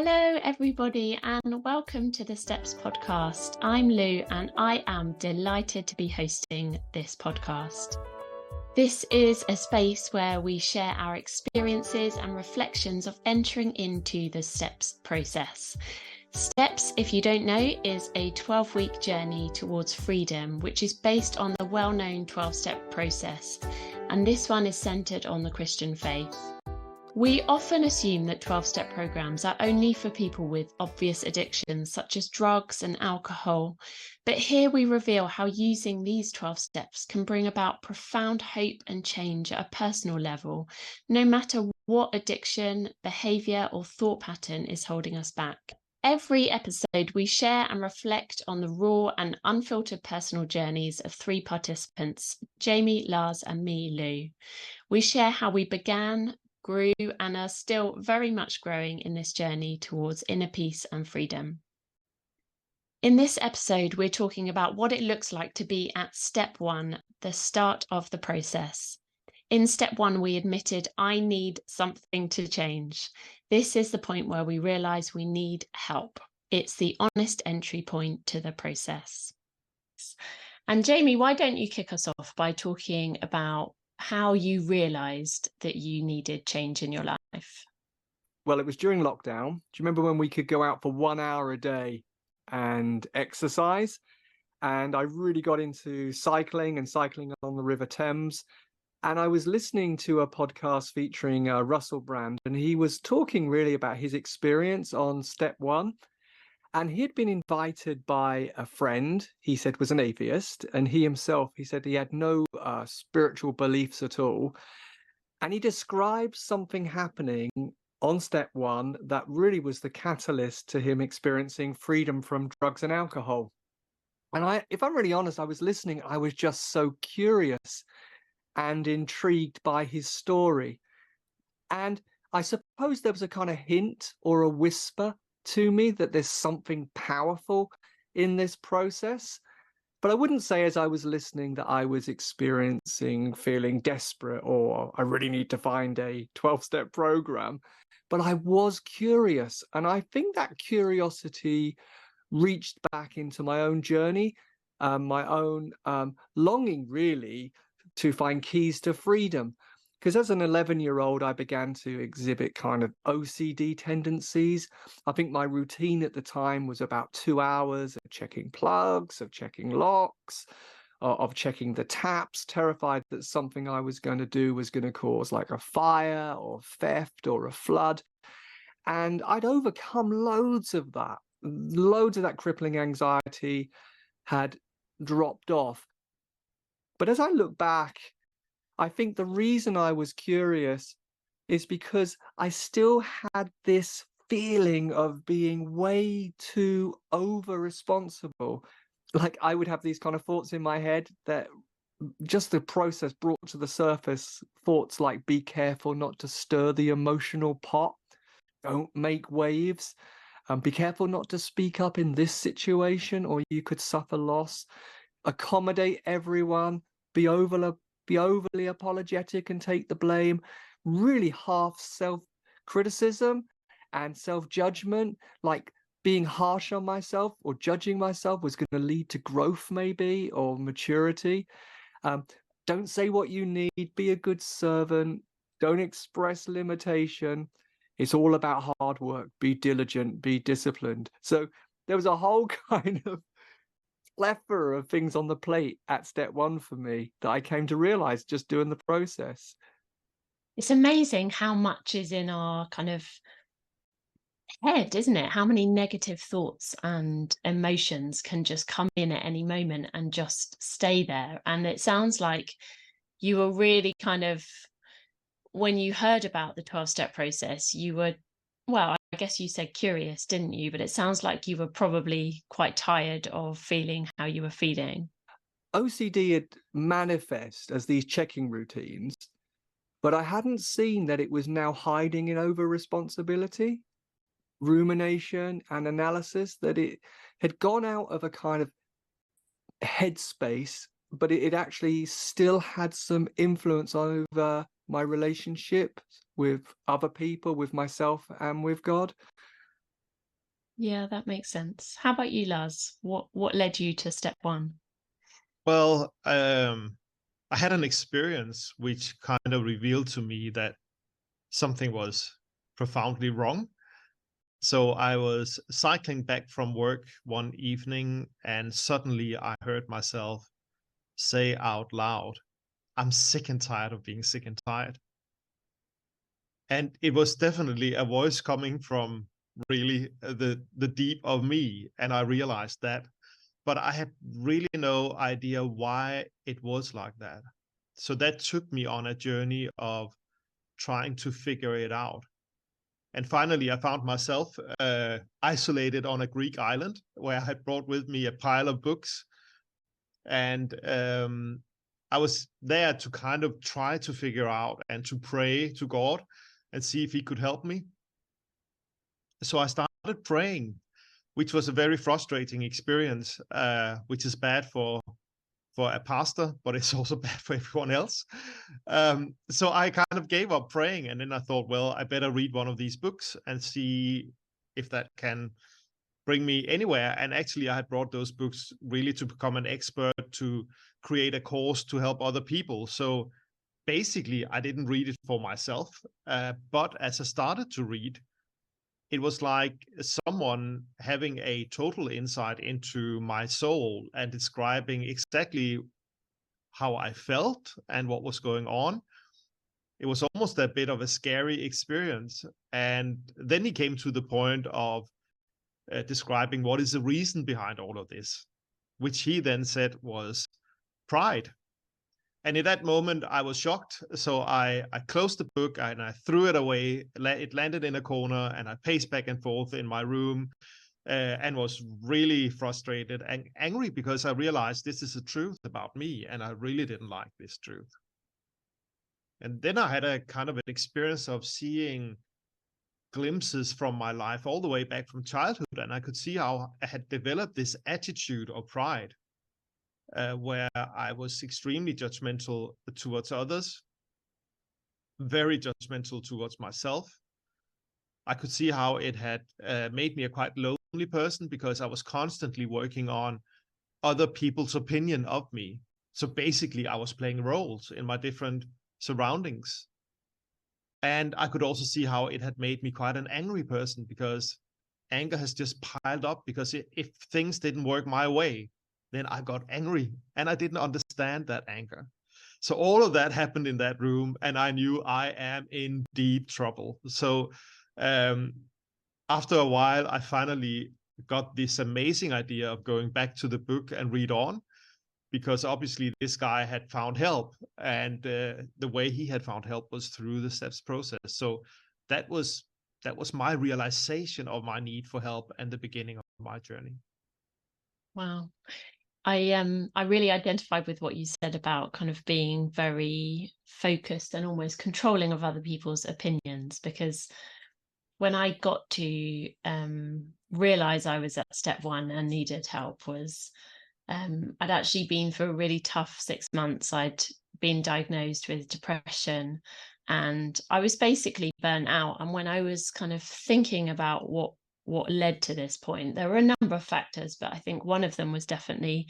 Hello, everybody, and welcome to the Steps podcast. I'm Lou, and I am delighted to be hosting this podcast. This is a space where we share our experiences and reflections of entering into the Steps process. Steps, if you don't know, is a 12-week journey towards freedom, which is based on the well-known 12-step process, and this one is centered on the Christian faith. We often assume that 12-step programs are only for people with obvious addictions such as drugs and alcohol, but here we reveal how using these 12 steps can bring about profound hope and change at a personal level, no matter what addiction, behaviour or thought pattern is holding us back. Every episode, we share and reflect on the raw and unfiltered personal journeys of three participants, Jamie, Lars and me, Lou. We share how we began, grew and are still very much growing in this journey towards inner peace and freedom. In this episode, we're talking about what it looks like to be at step one, the start of the process. In step one, we admitted, I need something to change. This is the point where we realize we need help. It's the honest entry point to the process. And Jamie, why don't you kick us off by talking about how you realised that you needed change in your life? Well, it was during lockdown. Do you remember when we could go out for 1 hour a day and exercise? And I really got into cycling on the River Thames. And I was listening to a podcast featuring Russell Brand, and he was talking really about his experience on step one. And he had been invited by a friend, he said was an atheist, and he himself, he said he had no spiritual beliefs at all. And he described something happening on step one that really was the catalyst to him experiencing freedom from drugs and alcohol. And if I'm really honest, I was listening, I was just so curious and intrigued by his story. And I suppose there was a kind of hint or a whisper to me that there's something powerful in this process. But I wouldn't say as I was listening that I was experiencing feeling desperate or I really need to find a 12-step program. But I was curious. And I think that curiosity reached back into my own journey, my own longing really to find keys to freedom. Because as an 11-year-old, I began to exhibit kind of OCD tendencies. I think my routine at the time was about 2 hours of checking plugs, of checking locks, of checking the taps, terrified that something I was going to do was going to cause like a fire or theft or a flood. And I'd overcome loads of that crippling anxiety had dropped off. But as I look back, I think the reason I was curious is because I still had this feeling of being way too over-responsible. Like I would have these kind of thoughts in my head that just the process brought to the surface thoughts like, be careful not to stir the emotional pot, don't make waves, be careful not to speak up in this situation or you could suffer loss, accommodate everyone, be overly apologetic and take the blame, really half self-criticism and self-judgment, like being harsh on myself or judging myself was going to lead to growth maybe or maturity. Don't say what you need, be a good servant, don't express limitation. It's all about hard work, be diligent, be disciplined. So there was a whole kind of plethora of things on the plate at step one for me that I came to realize just doing the process. It's amazing how much is in our kind of head, isn't it? How many negative thoughts and emotions can just come in at any moment and just stay there. And it sounds like you were really kind of, when you heard about the 12-step process, you were, well, I guess you said curious, didn't you? But it sounds like you were probably quite tired of feeling how you were feeling. OCD had manifest as these checking routines, but I hadn't seen that it was now hiding in over-responsibility, rumination and analysis, that it had gone out of a kind of headspace, but it actually still had some influence over my relationship with other people, with myself and with God. Yeah, that makes sense. How about you, Lars? What led you to step one? Well, I had an experience which kind of revealed to me that something was profoundly wrong. So I was cycling back from work one evening, and suddenly I heard myself say out loud, "I'm sick and tired of being sick and tired." And it was definitely a voice coming from really the deep of me, and I realized that. But I had really no idea why it was like that. So that took me on a journey of trying to figure it out. And finally, I found myself isolated on a Greek island where I had brought with me a pile of books. And I was there to kind of try to figure out and to pray to God and see if he could help me. So I started praying, which was a very frustrating experience, which is bad for a pastor, but it's also bad for everyone else. So I kind of gave up praying, and then I thought, well, I better read one of these books and see if that can bring me anywhere. And actually, I had brought those books really to become an expert, to create a course to help other people. So basically, I didn't read it for myself, but as I started to read, it was like someone having a total insight into my soul and describing exactly how I felt and what was going on. It was almost a bit of a scary experience. And then he came to the point of describing what is the reason behind all of this, which he then said was pride. And in that moment, I was shocked. So I closed the book and I threw it away. It landed in a corner, and I paced back and forth in my room and was really frustrated and angry because I realized this is the truth about me, and I really didn't like this truth. And then I had a kind of an experience of seeing glimpses from my life all the way back from childhood, and I could see how I had developed this attitude of pride, where I was extremely judgmental towards others, very judgmental towards myself. I could see how it had made me a quite lonely person because I was constantly working on other people's opinion of me. So basically, I was playing roles in my different surroundings. And I could also see how it had made me quite an angry person because anger has just piled up, because if things didn't work my way, then I got angry and I didn't understand that anger. So all of that happened in that room, and I knew I am in deep trouble. So um, after a while, I finally got this amazing idea of going back to the book and read on, because obviously this guy had found help, and the way he had found help was through the steps process. So that was my realization of my need for help and the beginning of my journey. Wow. I really identified with what you said about kind of being very focused and almost controlling of other people's opinions, because when I got to realize I was at step one and needed help was I'd actually been through a really tough 6 months. I'd been diagnosed with depression, and I was basically burnt out. And when I was kind of thinking about what led to this point, there were a number of factors, but I think one of them was definitely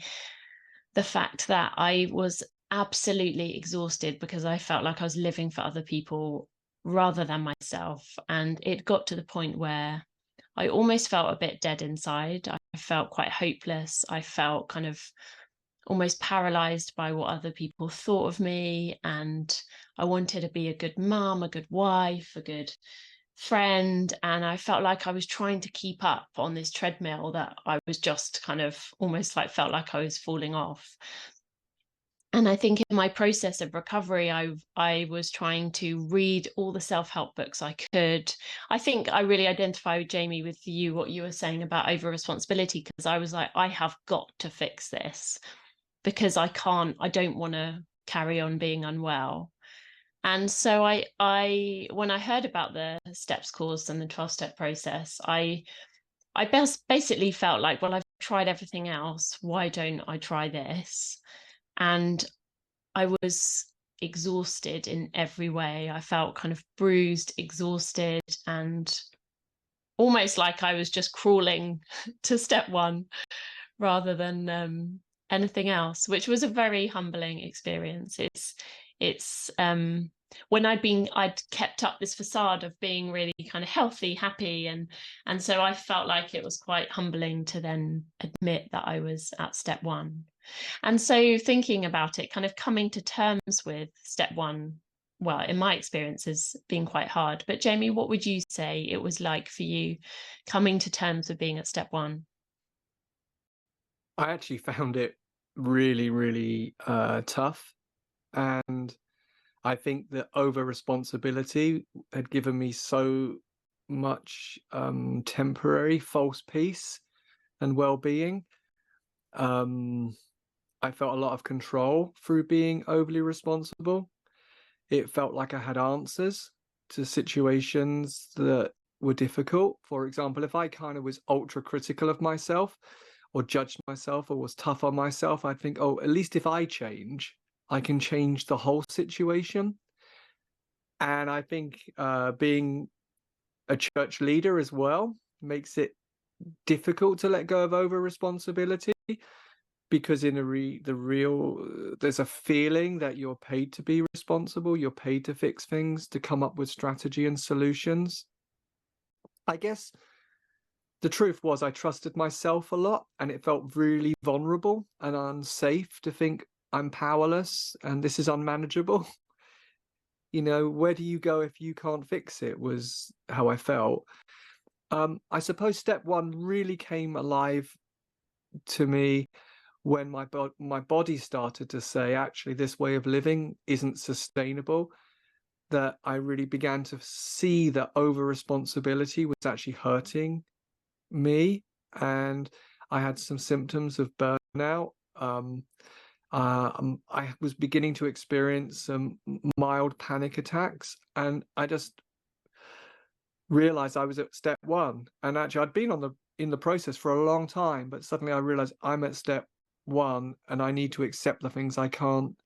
the fact that I was absolutely exhausted because I felt like I was living for other people rather than myself. And it got to the point where I almost felt a bit dead inside. I felt quite hopeless. I felt kind of almost paralyzed by what other people thought of me. And I wanted to be a good mum, a good wife, a good friend. And I felt like I was trying to keep up on this treadmill that I was just kind of almost like felt like I was falling off. And I think in my process of recovery, I was trying to read all the self-help books I could. I think I really identify with Jamie, with you, what you were saying about over responsibility, because I was like, I have got to fix this because I don't want to carry on being unwell. And so I when I heard about the steps course and the 12-step process, I basically felt like, well, I've tried everything else. Why don't I try this? And I was exhausted in every way. I felt kind of bruised, exhausted, and almost like I was just crawling to step one rather than anything else, which was a very humbling experience. It's when I'd kept up this facade of being really kind of healthy, happy, and so I felt like it was quite humbling to then admit that I was at step one. And so thinking about it, kind of coming to terms with step one, well, in my experience, has been quite hard. But Jamie, what would you say it was like for you coming to terms with being at step one? I actually found it really, really tough. And I think that over responsibility had given me so much temporary false peace and well-being. I felt a lot of control through being overly responsible. It felt like I had answers to situations that were difficult. For example, if I kind of was ultra critical of myself or judged myself or was tough on myself, I'd think, oh, at least if I change, I can change the whole situation. And I think being a church leader as well makes it difficult to let go of over responsibility, because in there's a feeling that you're paid to be responsible, you're paid to fix things, to come up with strategy and solutions. I guess the truth was I trusted myself a lot, and it felt really vulnerable and unsafe to think I'm powerless and this is unmanageable. Where do you go if you can't fix it, was how I felt. I suppose step one really came alive to me when my body started to say, actually, this way of living isn't sustainable, that I really began to see that over responsibility was actually hurting me. And I had some symptoms of burnout. I was beginning to experience some mild panic attacks, and I just realized I was at step one. And actually, I'd been in the process for a long time, but suddenly I realized I'm at step one and I need to accept the things I can't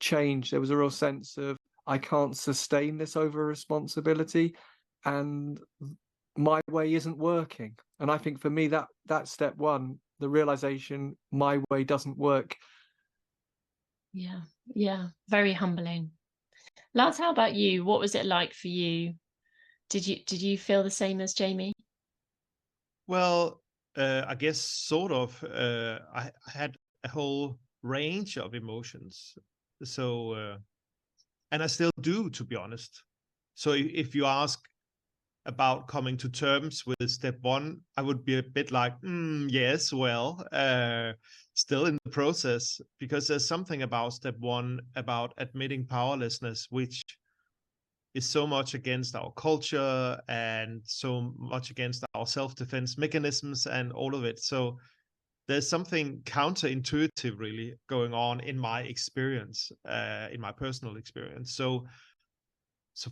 change. There was a real sense of I can't sustain this over responsibility, and my way isn't working. And I think for me, that's step one, the realization my way doesn't work. Yeah, very humbling. Lars, how about you? What was it like for you? Did you feel the same as Jamie? Well, I guess sort of. I had a whole range of emotions. So, and I still do, to be honest. So if you ask about coming to terms with step one, I would be a bit like, yes, well, still in the process, because there's something about step one, about admitting powerlessness, which is so much against our culture and so much against our self-defense mechanisms and all of it. So there's something counterintuitive really going on in my experience, in my personal experience. So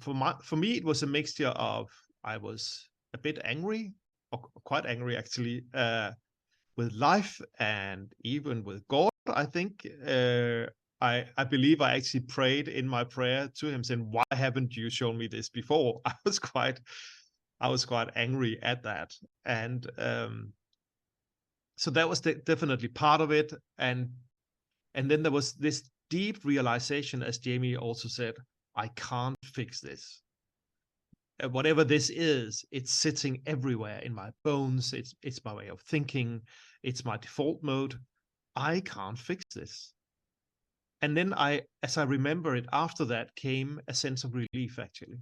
for me, it was a mixture of, I was a bit angry, or quite angry actually, with life and even with God. I think I believe I actually prayed in my prayer to him saying, why haven't you shown me this before? I was quite angry at that. And so that was definitely part of it. And then there was this deep realization, as Jamie also said, I can't fix this. Whatever this is, it's sitting everywhere in my bones. It's my way of thinking. It's my default mode. I can't fix this. And then as I remember it, after that came a sense of relief, actually.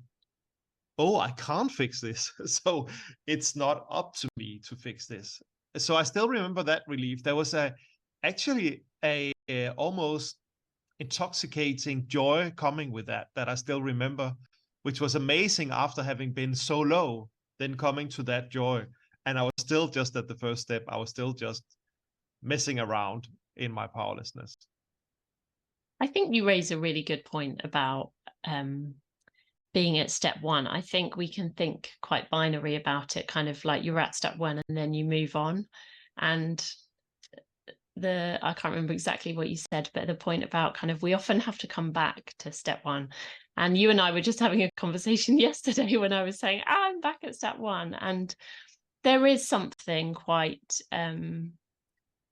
Oh, I can't fix this. So it's not up to me to fix this. So I still remember that relief. There was actually a almost intoxicating joy coming with that I still remember, which was amazing after having been so low, then coming to that joy. And I was still just at the first step. I was still just messing around in my powerlessness. I think you raise a really good point about being at step one. I think we can think quite binary about it, kind of like you're at step one and then you move on. And I can't remember exactly what you said, but the point about kind of we often have to come back to step one. And you and I were just having a conversation yesterday when I was saying, I'm I'm back at step one, and there is something quite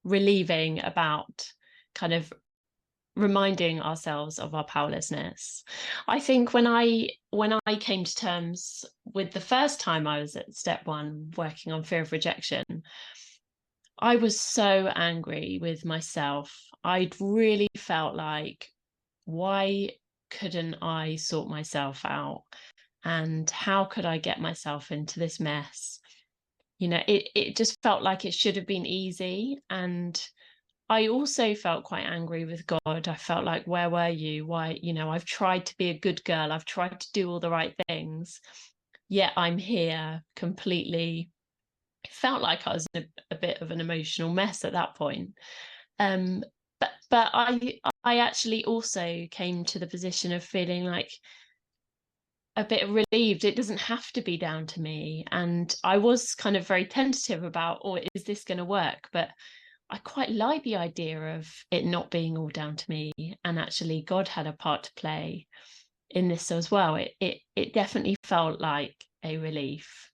relieving about kind of reminding ourselves of our powerlessness. I think when I came to terms with the first time I was at step one working on fear of rejection, I was so angry with myself. I'd really felt like, why couldn't I sort myself out? And how could I get myself into this mess? It just felt like it should have been easy. And I also felt quite angry with God. I felt like, where were you? Why, I've tried to be a good girl. I've tried to do all the right things. Yet I'm here completely. It felt like I was in a bit of an emotional mess at that point. But I actually also came to the position of feeling like a bit relieved. It doesn't have to be down to me. And I was kind of very tentative about, is this going to work? But I quite like the idea of it not being all down to me, and actually God had a part to play in this as well. It definitely felt like a relief.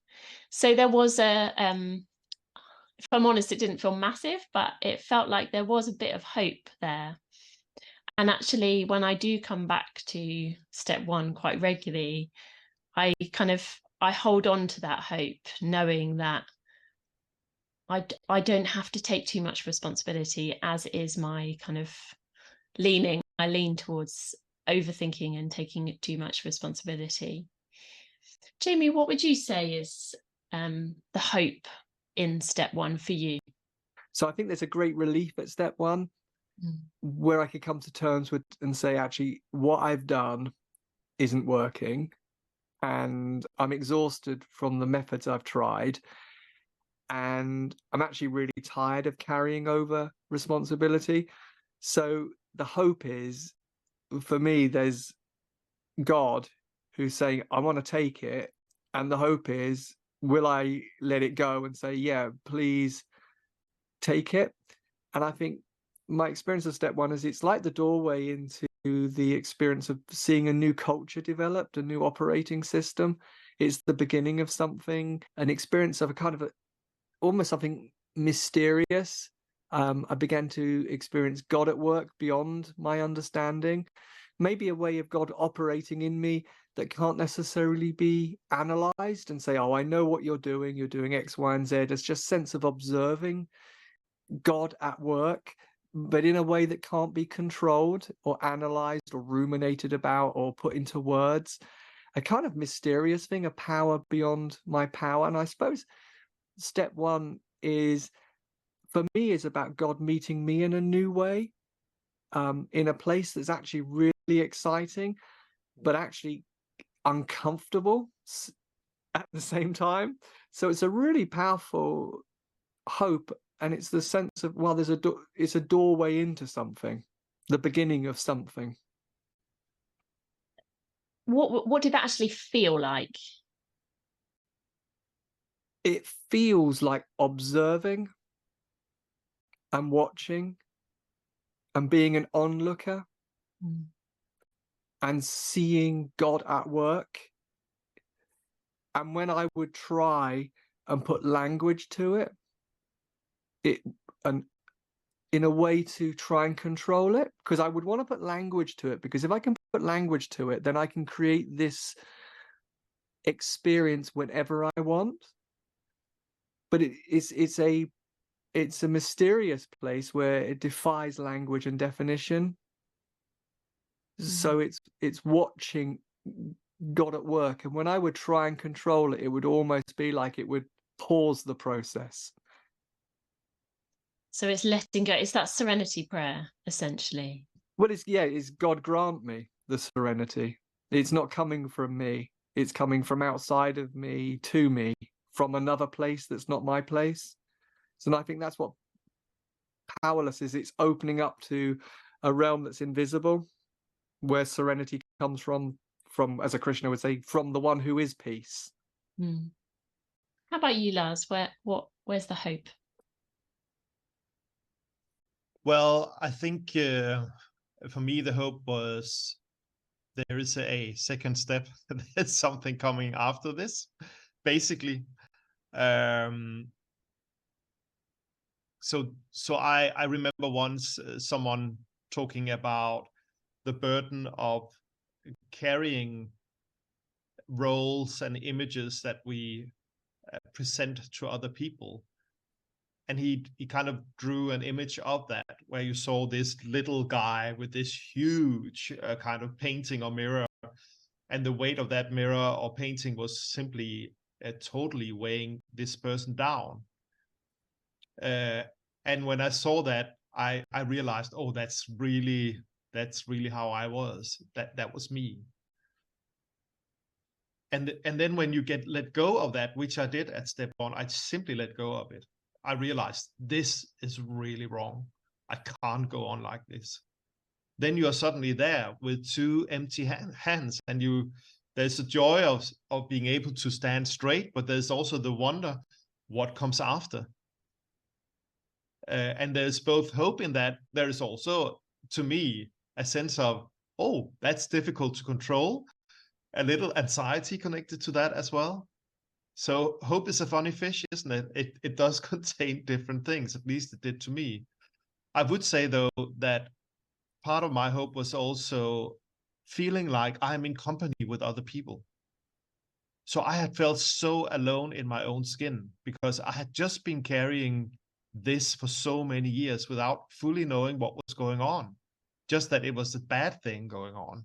So there was if I'm honest, it didn't feel massive, but it felt like there was a bit of hope there. And actually, when I do come back to step one quite regularly, I hold on to that hope, knowing that I don't have to take too much responsibility, as is my kind of leaning. I lean towards overthinking and taking too much responsibility. Jamie, what would you say is the hope in step one for you? So I think there's a great relief at step one, where I could come to terms with and say, actually, what I've done isn't working, and I'm exhausted from the methods I've tried, and I'm actually really tired of carrying over responsibility. So the hope is, for me, there's God who's saying, I want to take it. And the hope is, will I let it go and say, yeah, please take it? And I think my experience of step one is it's like the doorway into the experience of seeing a new culture developed, a new operating system. It's the beginning of something, an experience of a kind of almost something mysterious. I began to experience God at work beyond my understanding, maybe a way of God operating in me that can't necessarily be analyzed and say, oh, I know what you're doing X, Y, and Z. It's just sense of observing God at work, but in a way that can't be controlled or analyzed or ruminated about or put into words. A kind of mysterious thing, a power beyond my power. And I suppose step one is, for me, is about God meeting me in a new way, in a place that's actually really exciting, but actually uncomfortable at the same time. So it's a really powerful hope, and it's the sense of, well, it's a doorway into something, the beginning of something. What did that actually feel like? It feels like observing and watching and being an onlooker and seeing God at work. And when I would try and put language to it, and in a way to try and control it, because I would want to put language to it, because if I can put language to it, then I can create this experience whenever I want. But it's a mysterious place where it defies language and definition. So it's watching God at work, and when I would try and control it, it would almost be like it would pause the process. So it's letting go. It's that serenity prayer, essentially. Well, it's God grant me the serenity. It's not coming from me. It's coming from outside of me to me, from another place that's not my place. So I think that's what powerless is. It's opening up to a realm that's invisible, where serenity comes from, as a Christian would say, from the one who is peace. How about you, Lars? Where's the hope? Well, I think for me, the hope was there is a second step. There's something coming after this. basically. So I remember once someone talking about the burden of carrying roles and images that we present to other people. And he kind of drew an image of that, where you saw this little guy with this huge kind of painting or mirror, and the weight of that mirror or painting was simply totally weighing this person down. And when I saw that, I realized, oh, that's really how I was. That was me. And then when you let go of that, which I did at step 1, I simply let go of it. I realized this is really wrong. I can't go on like this. Then you are suddenly there with 2 empty hands, and there's a joy of being able to stand straight, but there's also the wonder what comes after. And there's both hope in that. There is also, to me, a sense of, oh, that's difficult to control, a little anxiety connected to that as well. So hope is a funny fish, isn't it? It does contain different things, at least it did to me. I would say, though, that part of my hope was also feeling like I'm in company with other people. So I had felt so alone in my own skin, because I had just been carrying this for so many years without fully knowing what was going on, just that it was a bad thing going on.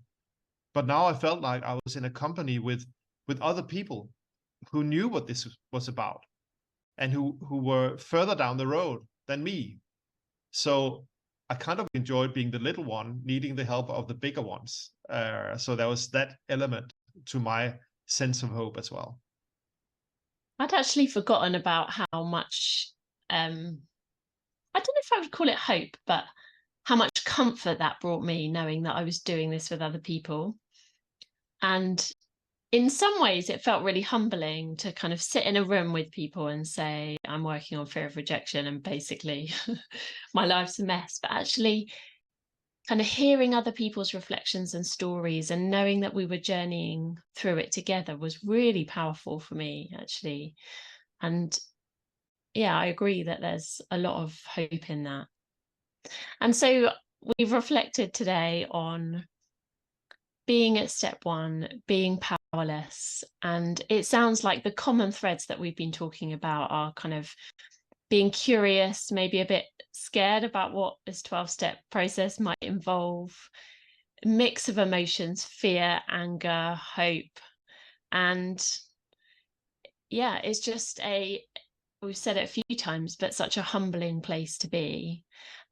But now I felt like I was in a company with other people who knew what this was about, and who were further down the road than me. So I kind of enjoyed being the little one, needing the help of the bigger ones. So there was that element to my sense of hope as well. I'd actually forgotten about how much, I don't know if I would call it hope, but how much comfort that brought me, knowing that I was doing this with other people. And in some ways, it felt really humbling to kind of sit in a room with people and say, I'm working on fear of rejection and basically my life's a mess. But actually kind of hearing other people's reflections and stories and knowing that we were journeying through it together was really powerful for me, actually. And yeah, I agree that there's a lot of hope in that. And so we've reflected today on being at step 1, being powerless. And it sounds like the common threads that we've been talking about are kind of being curious, maybe a bit scared about what this 12-step process might involve, a mix of emotions, fear, anger, hope. And yeah, it's just we've said it a few times, but such a humbling place to be.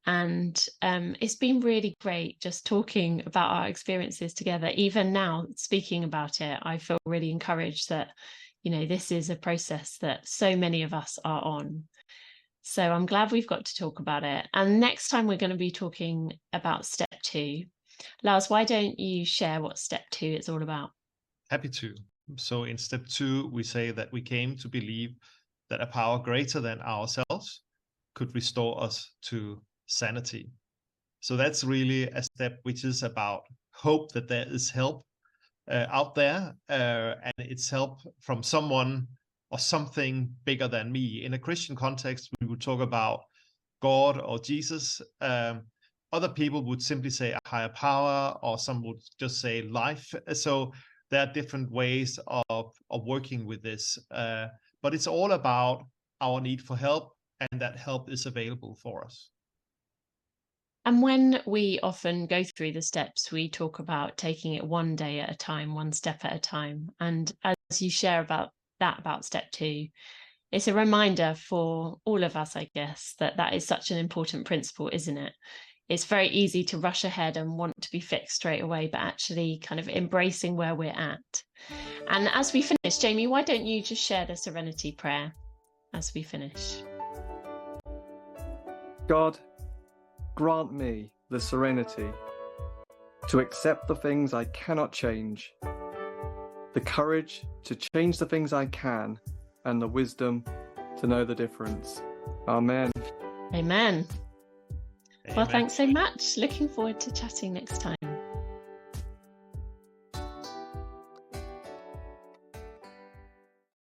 And it's been really great just talking about our experiences together. Even now, speaking about it, I feel really encouraged that, this is a process that so many of us are on. So I'm glad we've got to talk about it. And next time we're going to be talking about step 2. Lars, why don't you share what step 2 is all about? Happy to. So in step 2, we say that we came to believe that a power greater than ourselves could restore us to sanity. So that's really a step which is about hope that there is help out there, and it's help from someone or something bigger than me. In a Christian context, we would talk about God or Jesus. Other people would simply say a higher power, or some would just say life. So there are different ways of working with this, but it's all about our need for help, and that help is available for us. And when we often go through the steps, we talk about taking it one day at a time, one step at a time. And as you share about step 2, it's a reminder for all of us, I guess, that is such an important principle, isn't it? It's very easy to rush ahead and want to be fixed straight away, but actually kind of embracing where we're at. And as we finish, Jamie, why don't you just share the Serenity Prayer as we finish? God, grant me the serenity to accept the things I cannot change, the courage to change the things I can, and the wisdom to know the difference. Amen. Amen. Well, thanks so much. Looking forward to chatting next time.